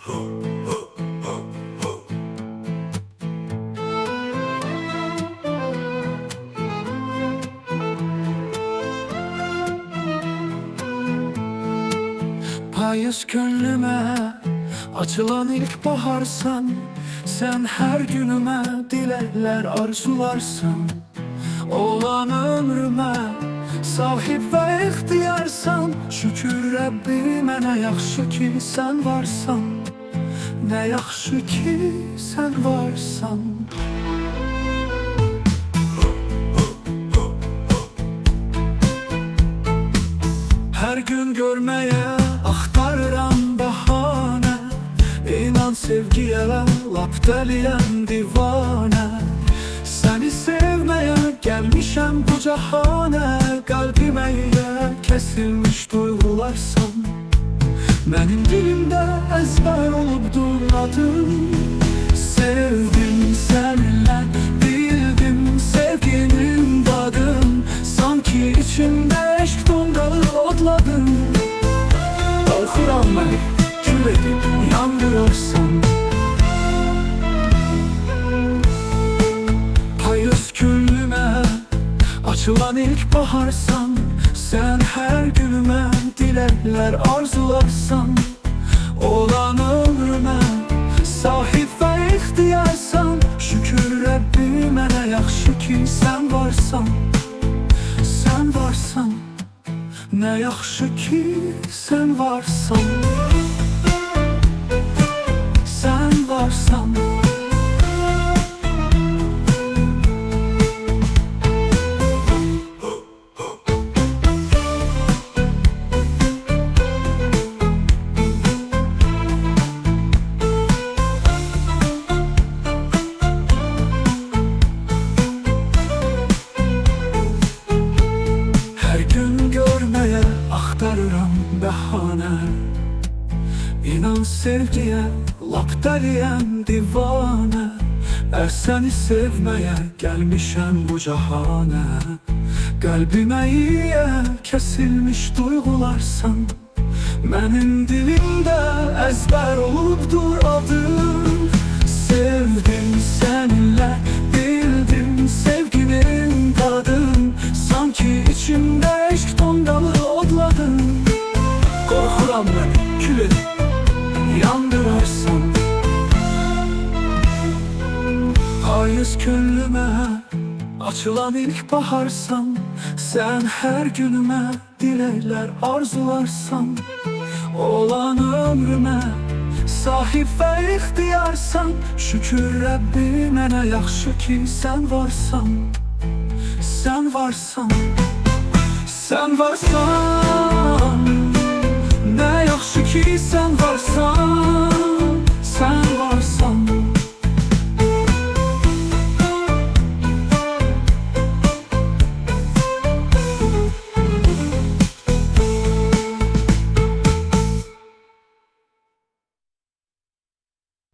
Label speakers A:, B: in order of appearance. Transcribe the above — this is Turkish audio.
A: Payız gönlüme açılan ilk baharsan, sen her günüme dilekler arzularsan. Olan ömrüme sahip ve ihtiyarsan, şükür Rabbime ne yaxşı ki sen varsan, ne yaxşı ki sen varsan. Her gün görmeye axtarıram bahane, İnan sevgiye lap dəliyəm divane. Seni sevmeye gelmişem bu cahane, kalbime kesilmiş duygularsan. Benim dilimde ezber olubdur adın. Sevdim seninle, bildim sevginin tadın. Sanki içimde eşk tongalı odladın. Korkuram beni kül edip yandırırsan. Payız gönlüme açılan ilk baharsan, sen her günüme dilekler arzularsan. Olan ömrüme sahip ve ihtiyarsan, şükür Rabbime ne yaxşı ki sen varsan, sen varsan. Ne yaxşı ki sen varsan, sen varsan. Axtarıram bahane, İnan sevgiye lap dəliyəm divane. Seni sevmeye gelmişem bu cahane, kalbime kesilmiş duygularsan. Benim dilimde ezber olubdur adın. Sevdim seninle, bildim sevginin tadın. Sanki içimde eşk tongalı odladın. Korkuram beni kül edip yandırarsan. Payız gönlüme açılan ilk baharsan, sen her günüme dilekler arzularsan. Olan ömrüme sahip ve ihtiyarsan, şükür Rabbime ne yaxşı ki sen varsan, sen varsan. Sen varsan, ne yaxşı ki sen varsan.